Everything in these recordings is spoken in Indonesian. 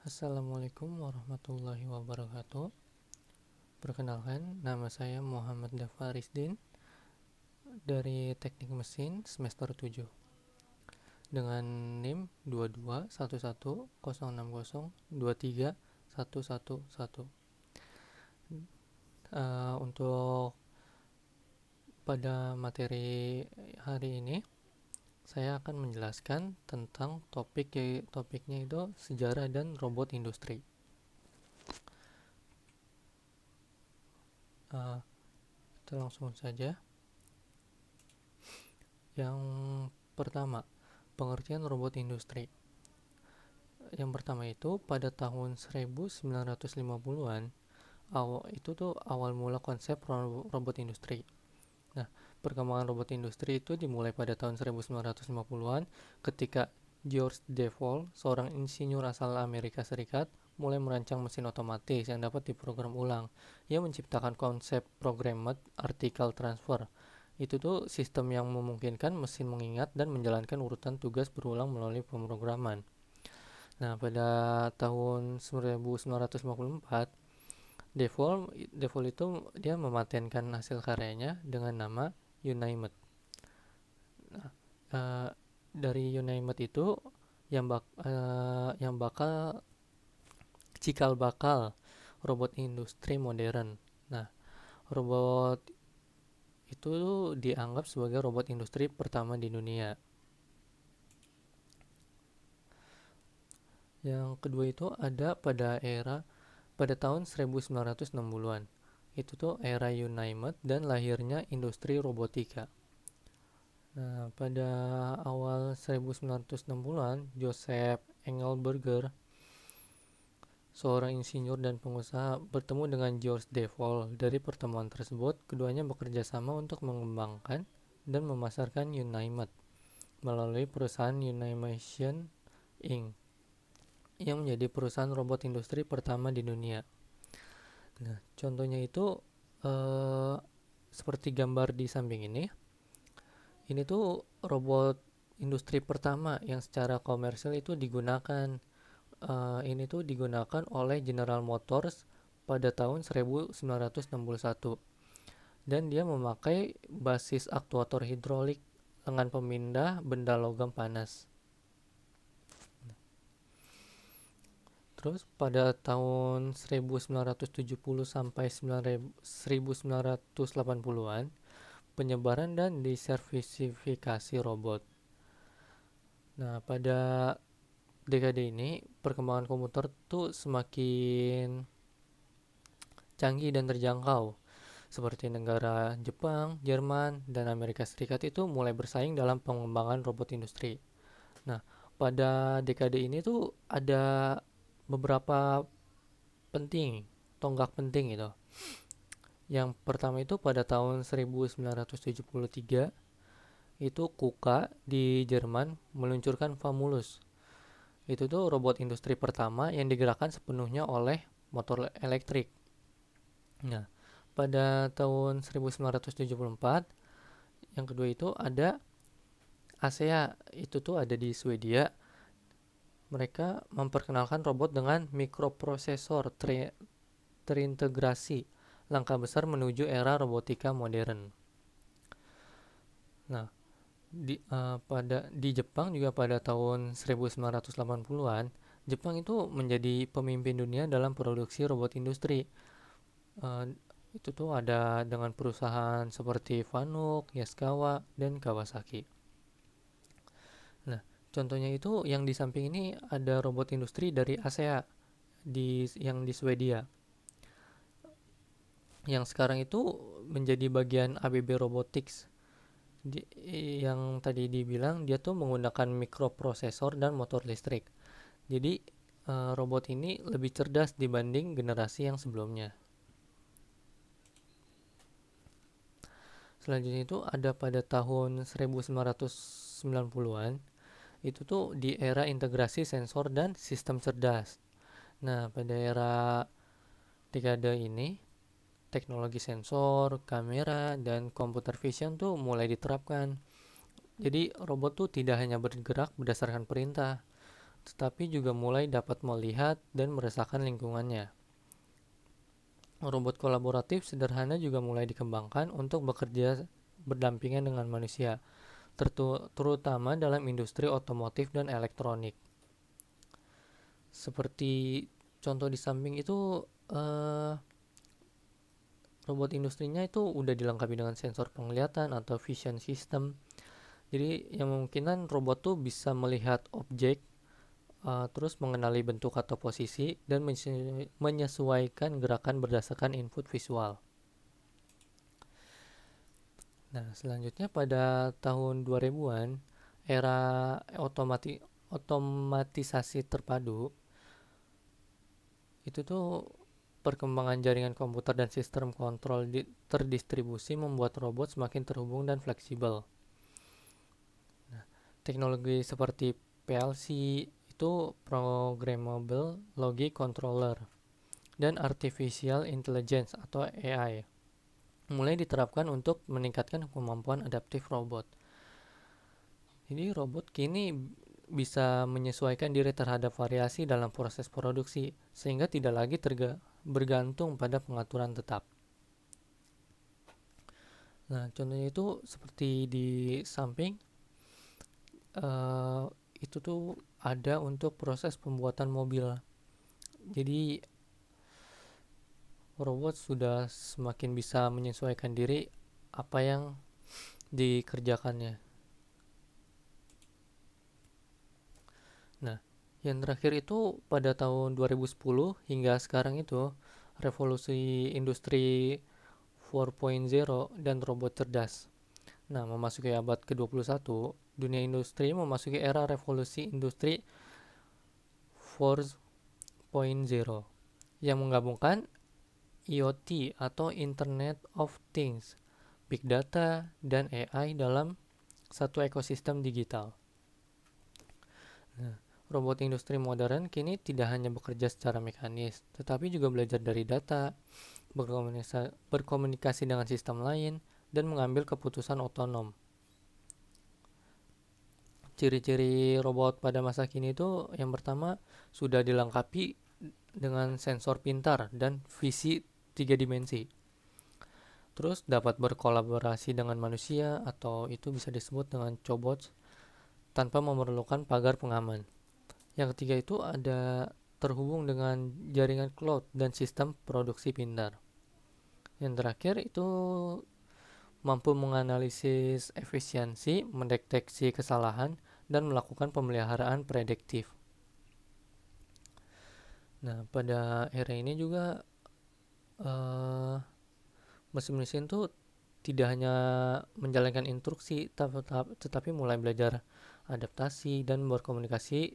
Assalamualaikum warahmatullahi wabarakatuh. Perkenalkan, nama saya Muhammad Dafarisdin dari Teknik Mesin semester 7 dengan NIM 221110602311. Untuk pada materi hari ini saya akan menjelaskan tentang topiknya itu sejarah dan robot industri. Kita langsung saja. Yang pertama, pengertian robot industri. Yang pertama itu pada tahun 1950-an, awal mula konsep robot industri. Nah, perkembangan robot industri itu dimulai pada tahun 1950-an ketika George Devol, seorang insinyur asal Amerika Serikat, mulai merancang mesin otomatis yang dapat diprogram ulang. Ia menciptakan konsep programmed article transfer. Itu tuh sistem yang memungkinkan mesin mengingat dan menjalankan urutan tugas berulang melalui pemrograman. Nah, pada tahun 1954, Devol itu dia mematenkan hasil karyanya dengan nama Unnamed. Nah, dari Unnamed itu yang bakal cikal bakal robot industri modern. Nah, robot itu dianggap sebagai robot industri pertama di dunia. Yang kedua itu ada pada tahun 1960-an. Itu tuh era Unnamed dan lahirnya industri robotika. Nah, pada awal 1960-an, Joseph Engelberger, seorang insinyur dan pengusaha, bertemu dengan George Devol. Dari pertemuan tersebut, keduanya bekerja sama untuk mengembangkan dan memasarkan Unnamed melalui perusahaan Unimation Inc. yang menjadi perusahaan robot industri pertama di dunia. Nah, contohnya itu seperti gambar di samping ini. Ini tuh robot industri pertama yang secara komersil itu digunakan. Ini tuh digunakan oleh General Motors pada tahun 1961 dan dia memakai basis aktuator hidrolik dengan pemindah benda logam panas. Terus pada tahun 1970 sampai 1980-an, penyebaran dan disertifikasi robot. Nah, pada dekade ini perkembangan komputer tuh semakin canggih dan terjangkau. Seperti negara Jepang, Jerman, dan Amerika Serikat itu mulai bersaing dalam pengembangan robot industri. Nah, pada dekade ini tuh ada beberapa tonggak penting gitu. Yang pertama itu pada tahun 1973 itu KUKA di Jerman meluncurkan Famulus. Itu tuh robot industri pertama yang digerakkan sepenuhnya oleh motor elektrik. Nah, pada tahun 1974 yang kedua itu ada ASEA, itu tuh ada di Swedia. Mereka memperkenalkan robot dengan mikroprosesor terintegrasi, langkah besar menuju era robotika modern. Nah, di Jepang juga pada tahun 1980-an, Jepang itu menjadi pemimpin dunia dalam produksi robot industri. Itu tuh ada dengan perusahaan seperti Fanuc, Yaskawa, dan Kawasaki. Nah, contohnya itu yang di samping ini ada robot industri dari ASEA yang di Swedia. Yang sekarang itu menjadi bagian ABB Robotics. Yang tadi dibilang dia tuh menggunakan mikroprosesor dan motor listrik. Jadi robot ini lebih cerdas dibanding generasi yang sebelumnya. Selanjutnya itu ada pada tahun 1990-an. Itu tuh di era integrasi sensor dan sistem cerdas. Nah, pada era dekade ini, teknologi sensor, kamera, dan computer vision tuh mulai diterapkan. Jadi robot tuh tidak hanya bergerak berdasarkan perintah, tetapi juga mulai dapat melihat dan merasakan lingkungannya. Robot kolaboratif sederhana juga mulai dikembangkan untuk bekerja berdampingan dengan manusia, terutama dalam industri otomotif dan elektronik. Seperti contoh di samping itu, robot industrinya itu udah dilengkapi dengan sensor penglihatan atau vision system. Jadi yang memungkinkan robot tuh bisa melihat objek, terus mengenali bentuk atau posisi dan menyesuaikan gerakan berdasarkan input visual. Nah, selanjutnya pada tahun 2000-an, era otomatisasi terpadu itu tuh perkembangan jaringan komputer dan sistem kontrol terdistribusi membuat robot semakin terhubung dan fleksibel. Nah, teknologi seperti PLC itu Programmable Logic Controller dan Artificial Intelligence atau AI mulai diterapkan untuk meningkatkan kemampuan adaptif robot. Jadi robot kini bisa menyesuaikan diri terhadap variasi dalam proses produksi sehingga tidak lagi bergantung pada pengaturan tetap. Nah, contohnya itu seperti di samping, itu tuh ada untuk proses pembuatan mobil. Jadi robot sudah semakin bisa menyesuaikan diri apa yang dikerjakannya. Nah, yang terakhir itu pada tahun 2010 hingga sekarang itu revolusi industri 4.0 dan robot cerdas. Nah, memasuki abad ke-21, dunia industri memasuki era revolusi industri 4.0 yang menggabungkan IoT atau Internet of Things, Big Data, dan AI dalam satu ekosistem digital. Nah, robot industri modern kini tidak hanya bekerja secara mekanis, tetapi juga belajar dari data, berkomunikasi dengan sistem lain, dan mengambil keputusan otonom. Ciri-ciri robot pada masa kini itu yang pertama sudah dilengkapi dengan sensor pintar dan visi 3 dimensi. Terus dapat berkolaborasi dengan manusia atau itu bisa disebut dengan cobots tanpa memerlukan pagar pengaman. Yang ketiga itu ada terhubung dengan jaringan cloud dan sistem produksi pintar. Yang terakhir itu mampu menganalisis efisiensi, mendeteksi kesalahan, dan melakukan pemeliharaan prediktif. Nah, pada era ini juga mesin-mesin itu tidak hanya menjalankan instruksi, tetapi mulai belajar adaptasi dan berkomunikasi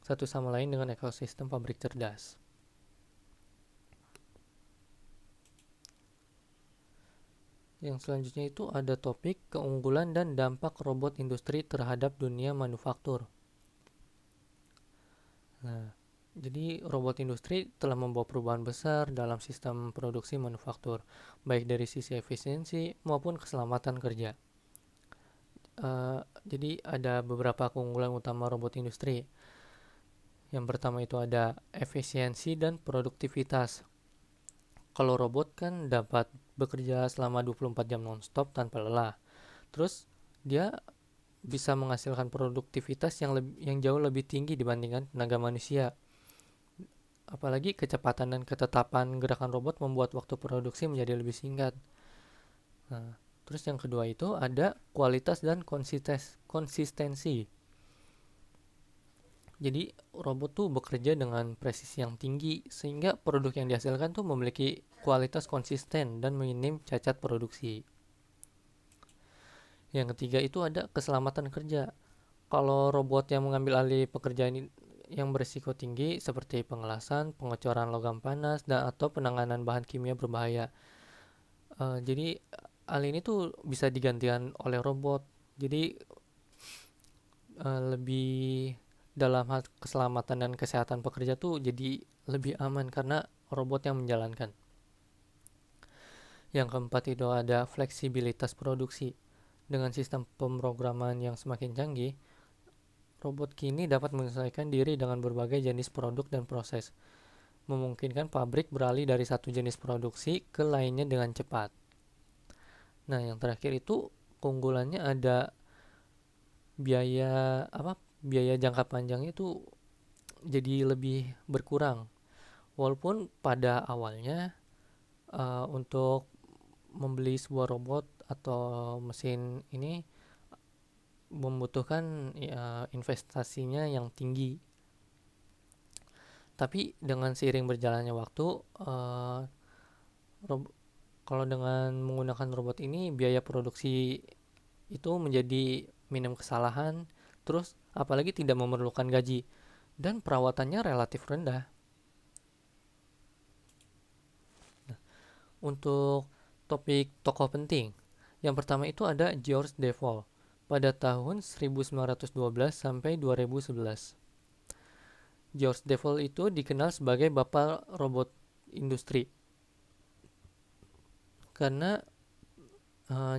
satu sama lain dengan ekosistem pabrik cerdas. Yang selanjutnya itu ada topik keunggulan dan dampak robot industri terhadap dunia manufaktur. Nah, jadi robot industri telah membawa perubahan besar dalam sistem produksi manufaktur, baik dari sisi efisiensi maupun keselamatan kerja. Jadi ada beberapa keunggulan utama robot industri. Yang pertama itu ada efisiensi dan produktivitas. Kalau robot kan dapat bekerja selama 24 jam nonstop tanpa lelah. Terus dia bisa menghasilkan produktivitas yang jauh lebih tinggi dibandingkan tenaga manusia. Apalagi kecepatan dan ketetapan gerakan robot membuat waktu produksi menjadi lebih singkat. Nah, terus yang kedua itu ada kualitas dan konsistensi. Jadi robot tuh bekerja dengan presisi yang tinggi sehingga produk yang dihasilkan tuh memiliki kualitas konsisten dan minim cacat produksi. Yang ketiga itu ada keselamatan kerja. Kalau robot yang mengambil alih pekerjaan yang berisiko tinggi seperti pengelasan, pengecoran logam panas, dan atau penanganan bahan kimia berbahaya. Jadi hal ini tuh bisa digantikan oleh robot. Jadi lebih dalam hal keselamatan dan kesehatan pekerja tuh jadi lebih aman karena robot yang menjalankan. Yang keempat itu ada fleksibilitas produksi. Dengan sistem pemrograman yang semakin canggih, Robot kini dapat menyesuaikan diri dengan berbagai jenis produk dan proses, memungkinkan pabrik beralih dari satu jenis produksi ke lainnya dengan cepat. Nah, yang terakhir itu keunggulannya ada biaya apa? Biaya jangka panjangnya itu jadi lebih berkurang. Walaupun pada awalnya untuk membeli sebuah robot atau mesin ini membutuhkan investasinya yang tinggi. Tapi dengan seiring berjalannya waktu, kalau dengan menggunakan robot ini biaya produksi itu menjadi minim kesalahan, terus apalagi tidak memerlukan gaji dan perawatannya relatif rendah. Untuk topik tokoh penting, yang pertama itu ada George Devol pada tahun 1912 sampai 2011. George Devol itu dikenal sebagai bapak robot industri karena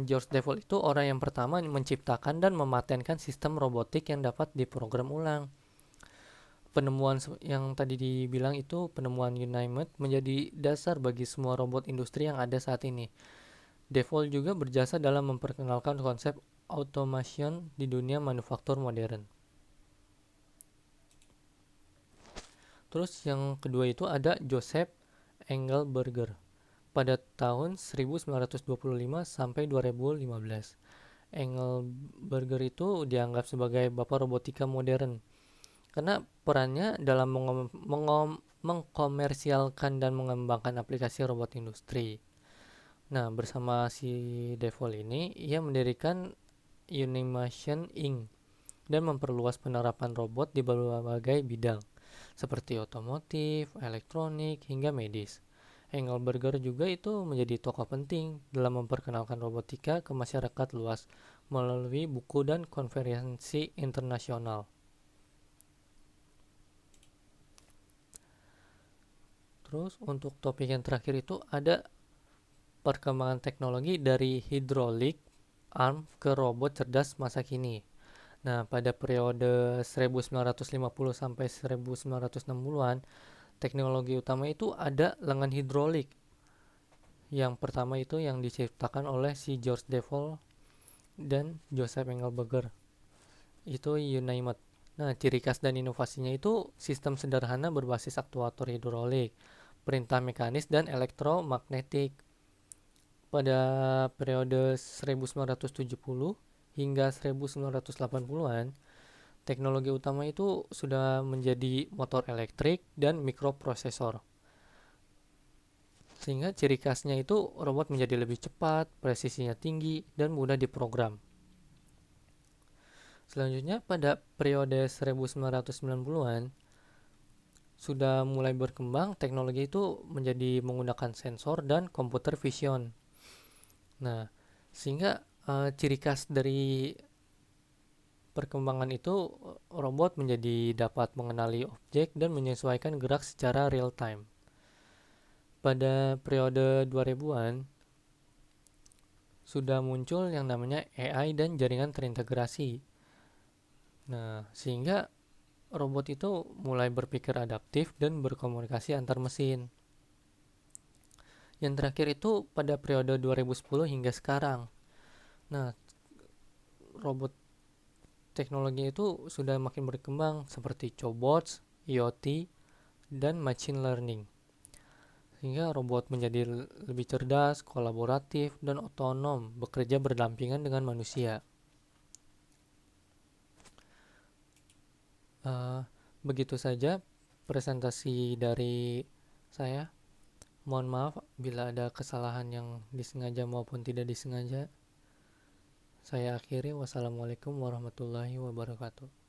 George Devol itu orang yang pertama menciptakan dan mematenkan sistem robotik yang dapat diprogram ulang. Penemuan yang tadi dibilang itu penemuan Unimate menjadi dasar bagi semua robot industri yang ada saat ini. Devol juga berjasa dalam memperkenalkan konsep automation di dunia manufaktur modern. Terus yang kedua itu ada Joseph Engelberger pada tahun 1925 sampai 2015. Engelberger itu dianggap sebagai bapak robotika modern karena perannya dalam mengkomersialkan dan mengembangkan aplikasi robot industri. Nah, bersama si Devol ini, ia mendirikan Unimation Inc. dan memperluas penerapan robot di berbagai bidang, seperti otomotif, elektronik, hingga medis. Engelberger juga itu menjadi tokoh penting dalam memperkenalkan robotika ke masyarakat luas melalui buku dan konferensi internasional. Terus untuk topik yang terakhir itu ada perkembangan teknologi dari hidrolik arm ke robot cerdas masa kini. Nah, pada periode 1950 sampai 1960-an, teknologi utama itu ada lengan hidrolik. Yang pertama itu yang diciptakan oleh si George Devol dan Joseph Engelberger. Itu Unimate. Nah, ciri khas dan inovasinya itu sistem sederhana berbasis aktuator hidrolik, perintah mekanis dan elektromagnetik. Pada periode 1970 hingga 1980-an, teknologi utama itu sudah menjadi motor elektrik dan mikroprosesor. Sehingga ciri khasnya itu robot menjadi lebih cepat, presisinya tinggi, dan mudah diprogram. Selanjutnya pada periode 1990-an sudah mulai berkembang teknologi itu menjadi menggunakan sensor dan computer vision. Nah, sehingga ciri khas dari perkembangan itu robot menjadi dapat mengenali objek dan menyesuaikan gerak secara real time. Pada periode 2000-an sudah muncul yang namanya AI dan jaringan terintegrasi. Nah, sehingga robot itu mulai berpikir adaptif dan berkomunikasi antar mesin. Yang terakhir itu pada periode 2010 hingga sekarang. Nah, robot teknologi itu sudah makin berkembang seperti cobots, IoT, dan machine learning. Sehingga robot menjadi lebih cerdas, kolaboratif, dan otonom, bekerja berdampingan dengan manusia. Begitu saja presentasi dari saya. Mohon maaf bila ada kesalahan yang disengaja maupun tidak disengaja. Saya akhiri. Wassalamualaikum warahmatullahi wabarakatuh.